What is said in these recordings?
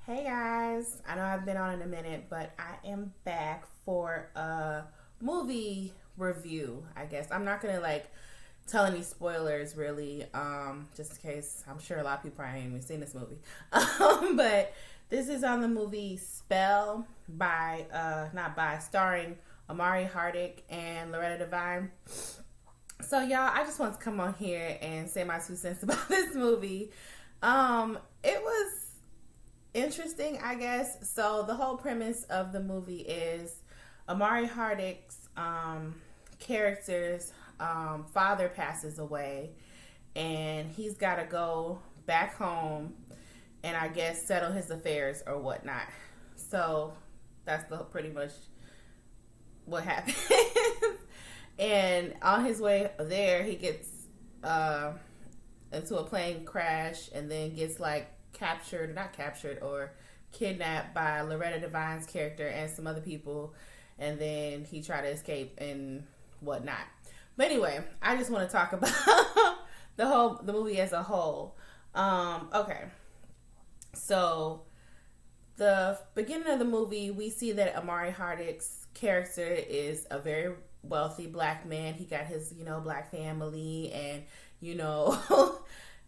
Hey guys, I know I've been on in a minute, but I am back for a movie review. I guess I'm not gonna tell any spoilers really, just in case. I'm sure a lot of people probably ain't even seen this movie. But this is on the movie Spell by not by starring Amari Hardick and Loretta Devine. So y'all, I just want to come on here and say my 2 cents about this movie. It was interesting, I guess. So the whole premise of the movie is Amari Hardick's character's father passes away, and he's got to go back home and I guess settle his affairs or whatnot. So that's pretty much what happened. And on his way there, he gets into a plane crash and then gets not captured or kidnapped by Loretta Devine's character and some other people, and then he tried to escape and whatnot. But anyway, I just want to talk about the movie as a whole. Okay, so the beginning of the movie, we see that Amari Hardick's character is a very wealthy black man. He got his black family, and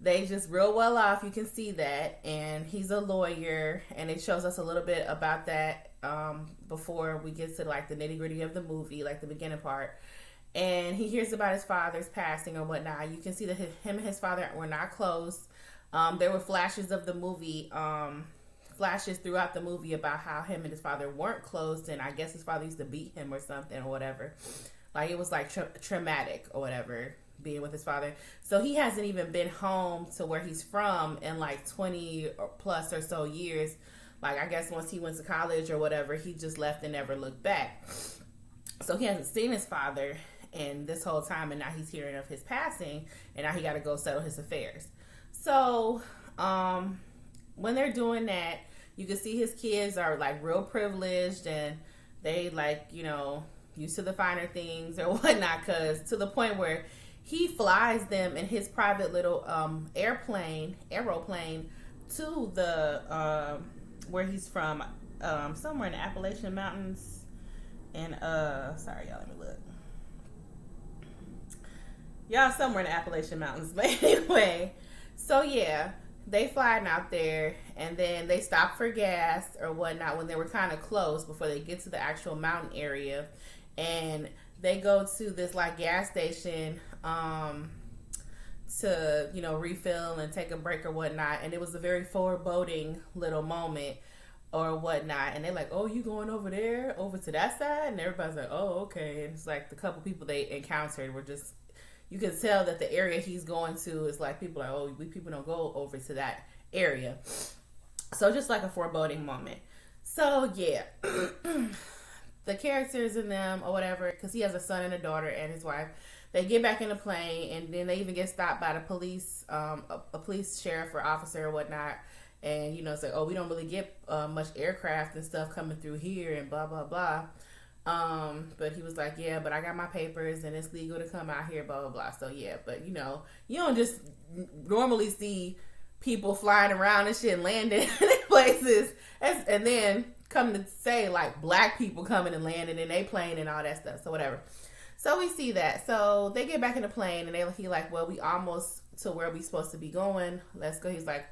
they just real well off. You can see that. And he's a lawyer, and it shows us a little bit about that before we get to the nitty gritty of the movie, the beginning part. And he hears about his father's passing or whatnot. You can see that him and his father were not close. There were flashes of the movie, flashes throughout the movie about how him and his father weren't close, and I guess his father used to beat him or something or whatever. It was traumatic or whatever, being with his father. So he hasn't even been home to where he's from in 20 or plus or so years. I guess once he went to college or whatever, he just left and never looked back. So he hasn't seen his father in this whole time, and now he's hearing of his passing, and now he got to go settle his affairs. So when they're doing that, you can see his kids are real privileged, and they used to the finer things or whatnot, because to the point where he flies them in his private little aeroplane to the where he's from, somewhere in the Appalachian Mountains. And sorry y'all, let me look. Y'all, somewhere in the Appalachian Mountains. But anyway, so yeah, they flying out there, and then they stop for gas or whatnot when they were kind of close before they get to the actual mountain area. And they go to this gas station to refill and take a break or whatnot. And it was a very foreboding little moment or whatnot. And they're like, "Oh, you going over there, over to that side?" And everybody's like, "Oh, okay." And it's the couple people they encountered were just, you could tell that the area he's going to is people are, "Oh, we people don't go over to that area." So just a foreboding moment. So yeah. The characters in them or whatever, because he has a son and a daughter and his wife, they get back in the plane, and then they even get stopped by the police, a police sheriff or officer or whatnot. And say, "Oh, we don't really get much aircraft and stuff coming through here," and blah blah blah. But he was like, "Yeah, but I got my papers and it's legal to come out here, blah blah blah." So yeah, but you don't just normally see people flying around and shit, landing in places, and then come to say black people coming and landing in a plane and all that stuff. So whatever. So we see that. So they get back in the plane, and he "Well, we almost to where we supposed to be going. Let's go." He's like,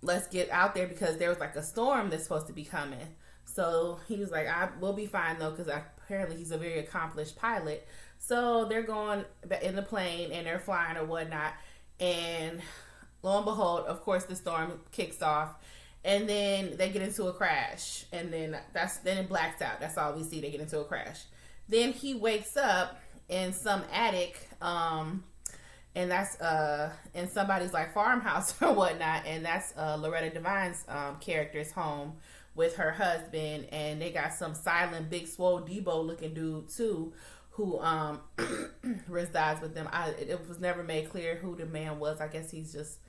"Let's get out there," because there was a storm that's supposed to be coming. So he was like, "We'll be fine though," because apparently he's a very accomplished pilot. So they're going in the plane and they're flying or whatnot, and lo and behold, of course, the storm kicks off. And then they get into a crash, and then it blacks out. That's all we see. They get into a crash. Then he wakes up in some attic, and that's in somebody's farmhouse or whatnot, and that's Loretta Devine's character's home with her husband, and they got some silent, big, swole Debo looking dude too, who resides with them. It was never made clear who the man was. I guess he's just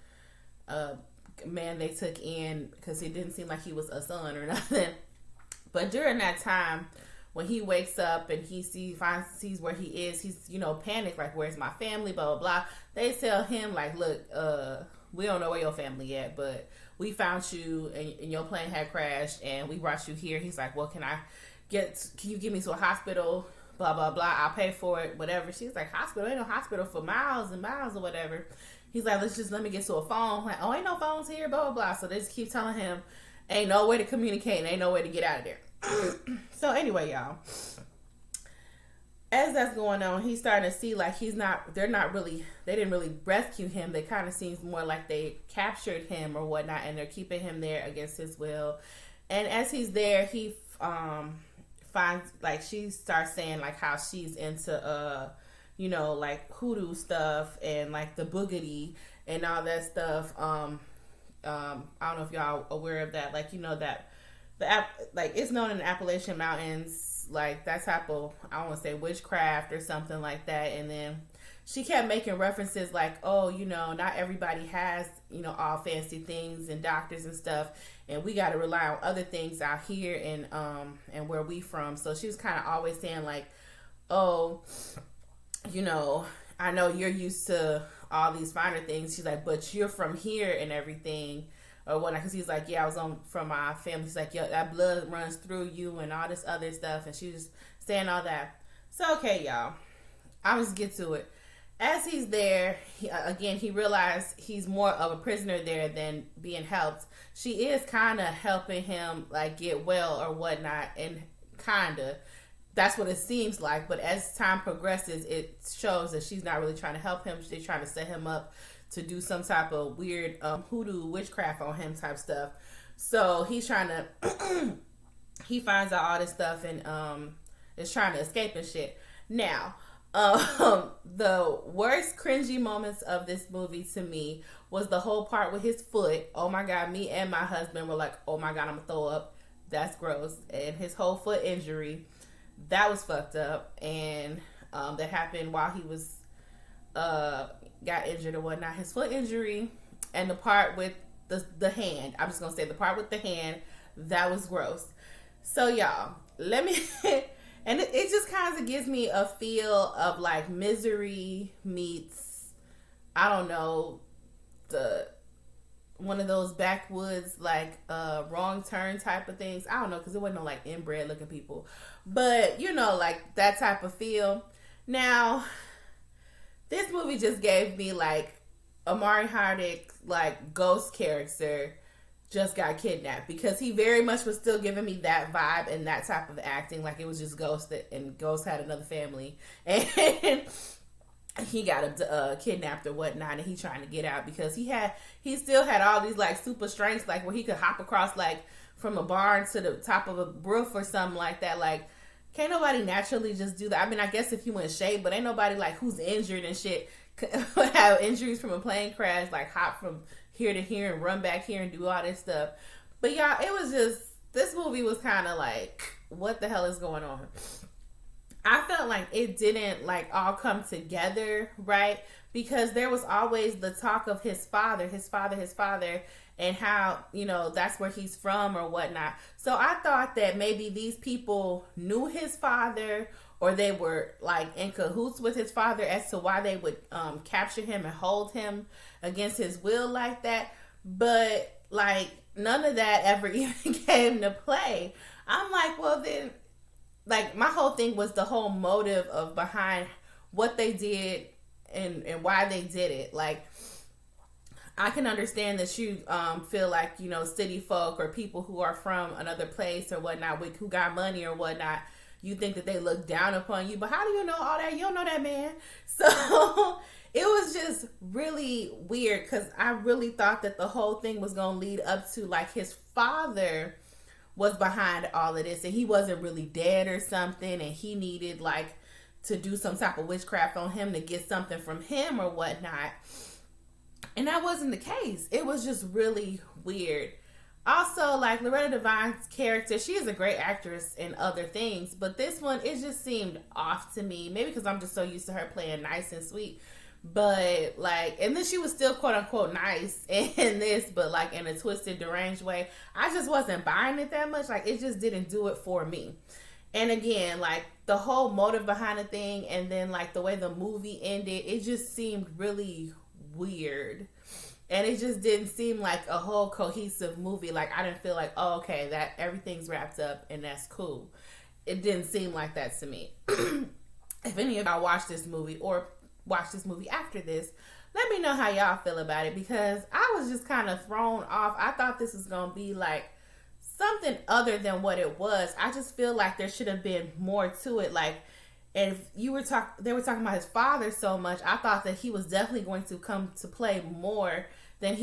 man they took in, because it didn't seem like he was a son or nothing. But during that time, when he wakes up and he sees where he is, he's panicked, where's my family, blah blah blah. They tell him "Look, we don't know where your family at, but we found you and your plane had crashed and we brought you here. He's like, well, can you get me to a hospital? Blah, blah, blah. I'll pay for it, whatever. She's like, hospital? Ain't no hospital for miles and miles or whatever. He's like, let me get to a phone. Like, oh, ain't no phones here, blah, blah, blah. So they just keep telling him, ain't no way to communicate and ain't no way to get out of there. So anyway, y'all, as that's going on, he's starting to see like they didn't really rescue him. They kind of seems more like they captured him or whatnot, and they're keeping him there against his will. And as he's there, he finds, like, she starts saying like how she's into like hoodoo stuff and like the boogity and all that stuff. I don't know if y'all aware of that, like, that like it's known in the Appalachian Mountains, like that type of, I don't want to say witchcraft or something like that. And then she kept making references like, oh, not everybody has, all fancy things and doctors and stuff, and we got to rely on other things out here and where we from. So she was kind of always saying like, oh, I know you're used to all these finer things. She's like, but you're from here and everything or whatnot. Because he's like, yeah, I was from my family. She's like, yeah, that blood runs through you and all this other stuff. And she was saying all that. So, okay, y'all, I'll just get to it. As he's there, he realized he's more of a prisoner there than being helped. She is kind of helping him like get well or whatnot, and kind of. That's what it seems like, but as time progresses, it shows that she's not really trying to help him. She's trying to set him up to do some type of weird hoodoo witchcraft on him type stuff. So he's trying to, he finds out all this stuff and is trying to escape and shit. Now, the worst cringy moments of this movie to me was the whole part with his foot. Oh my God, me and my husband were like, oh my God, I'm gonna throw up. That's gross. And his whole foot injury. That was fucked up, and that happened while he was got injured or whatnot. His foot injury and the part with the hand. I'm just gonna say the part with the hand, that was gross. So y'all, let me and it just kind of gives me a feel of like Misery meets, I don't know, one of those backwoods like Wrong Turn type of things. I don't know, because it wasn't no like inbred looking people, but like that type of feel. Now this movie just gave me like Amari Hardwick, like ghost character just got kidnapped, because he very much was still giving me that vibe and that type of acting, like it was just Ghost and Ghost had another family and he got kidnapped or whatnot, and he trying to get out because he still had all these like super strengths, like where he could hop across like from a barn to the top of a roof or something like that. Like, can't nobody naturally just do that. I mean, I guess if you in shape, but ain't nobody like who's injured and shit have injuries from a plane crash, like hop from here to here and run back here and do all this stuff. But y'all, it was just, this movie was kind of like, what the hell is going on? I felt like it didn't like all come together, right? Because there was always the talk of his father, and how, that's where he's from or whatnot. So I thought that maybe these people knew his father, or they were like in cahoots with his father as to why they would capture him and hold him against his will like that. But like none of that ever even came to play. I'm like, well then, like my whole thing was the whole motive of behind what they did and why they did it. Like, I can understand that you feel like, city folk or people who are from another place or whatnot, who got money or whatnot, you think that they look down upon you. But how do you know all that? You don't know that man. So it was just really weird, because I really thought that the whole thing was going to lead up to like his father was behind all of this and he wasn't really dead or something, and he needed like to do some type of witchcraft on him to get something from him or whatnot. And that wasn't the case. It was just really weird. Also, like Loretta Devine's character, she is a great actress in other things, but this one, it just seemed off to me. Maybe because I'm just so used to her playing nice and sweet. But like, and then she was still quote unquote nice in this, but like in a twisted, deranged way. I just wasn't buying it that much. Like, it just didn't do it for me. And again, like the whole motive behind the thing, and then like the way the movie ended, it just seemed really weird. And it just didn't seem like a whole cohesive movie. Like, I didn't feel like, oh, okay, that everything's wrapped up and that's cool. It didn't seem like that to me. If any of y'all watch this movie or watch this movie after this, let me know how y'all feel about it, because I was just kind of thrown off. I thought this was going to be like something other than what it was. I just feel like there should have been more to it. Like, if they were talking about his father so much, I thought that he was definitely going to come to play more than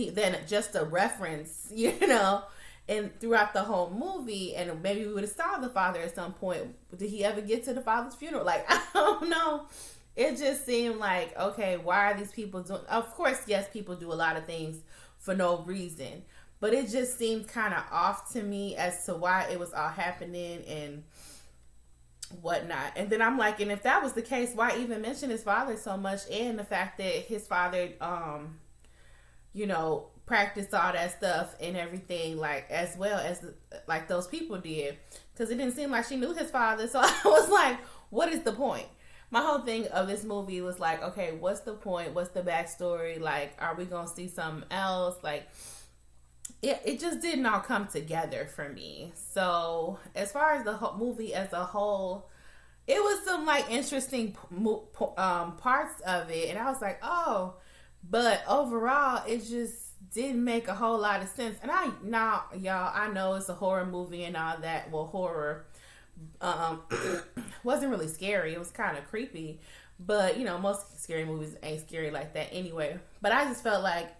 just a reference, and throughout the whole movie. And maybe we would have saw the father at some point. Did he ever get to the father's funeral? Like, I don't know. It just seemed like, okay, why are these people doing? Of course, yes, people do a lot of things for no reason, but it just seemed kind of off to me as to why it was all happening and whatnot. And then I'm like, and if that was the case, why even mention his father so much, and the fact that his father, practiced all that stuff and everything, like, as well as like those people did, because it didn't seem like she knew his father. So I was like, what is the point? My whole thing of this movie was like, okay, what's the point? What's the backstory? Like, are we gonna see something else? Like, it just didn't all come together for me. So as far as the whole movie as a whole, it was some like interesting parts of it, and I was like, oh, but overall, it just didn't make a whole lot of sense. And y'all, I know it's a horror movie and all that. Well, horror wasn't really scary. It was kind of creepy, but most scary movies ain't scary like that anyway. But I just felt like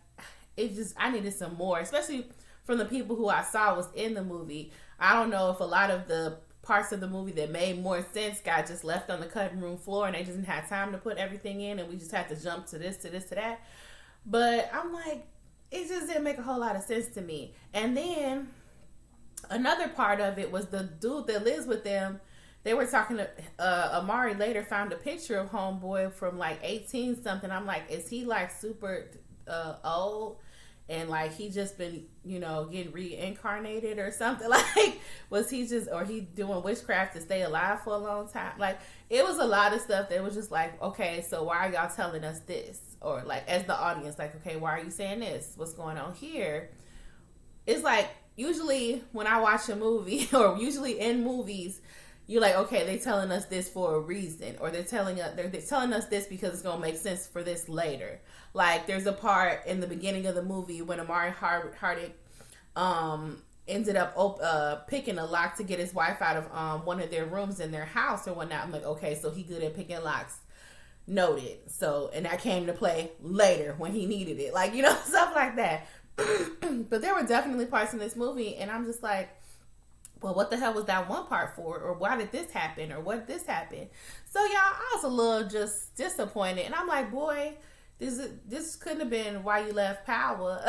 I needed some more, especially from the people who I saw was in the movie. I don't know if a lot of the parts of the movie that made more sense got just left on the cutting room floor and they just didn't have time to put everything in, and we just had to jump to this, to this, to that. But I'm like, it just didn't make a whole lot of sense to me. And then another part of it was the dude that lives with them. They were talking to Amari later found a picture of homeboy from like 18 something. I'm like, is he like super old? And like he just been, getting reincarnated or something? Like, was he just, or he doing witchcraft to stay alive for a long time? Like, it was a lot of stuff that was just like, okay, so why are y'all telling us this? Or like, as the audience, like, okay, why are you saying this? What's going on here? It's like, usually when I watch a movie, or usually in movies, you're like, okay, they're telling us this for a reason, or they're telling us this because it's gonna make sense for this later. Like, there's a part in the beginning of the movie when Amari Hardick ended up picking a lock to get his wife out of one of their rooms in their house or whatnot. I'm like, okay, so he good at picking locks. Noted. So, and that came to play later when he needed it. Like, stuff like that. But there were definitely parts in this movie, and I'm just like, well, what the hell was that one part for? Or why did this happen? Or what did this happen? So, y'all, I was a little just disappointed. And I'm like, boy, this couldn't have been why you left Power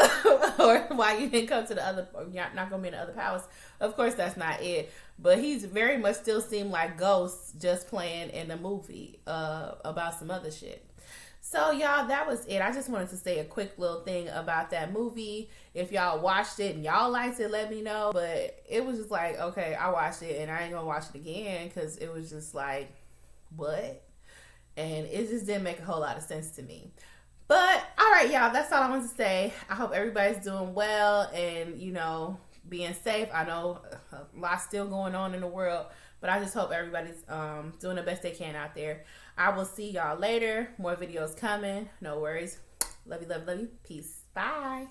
or why you didn't come to the other, or you're not going to be in the other powers. Of course, that's not it. But he's very much still seemed like Ghosts just playing in the movie about some other shit. So, y'all, that was it. I just wanted to say a quick little thing about that movie. If y'all watched it and y'all liked it, let me know. But it was just like, okay, I watched it and I ain't gonna watch it again, because it was just like, what? And it just didn't make a whole lot of sense to me. But, all right, y'all, that's all I wanted to say. I hope everybody's doing well and, being safe. I know a lot's still going on in the world, but I just hope everybody's doing the best they can out there. I will see y'all later. More videos coming. No worries. Love you, love you, love you. Peace. Bye.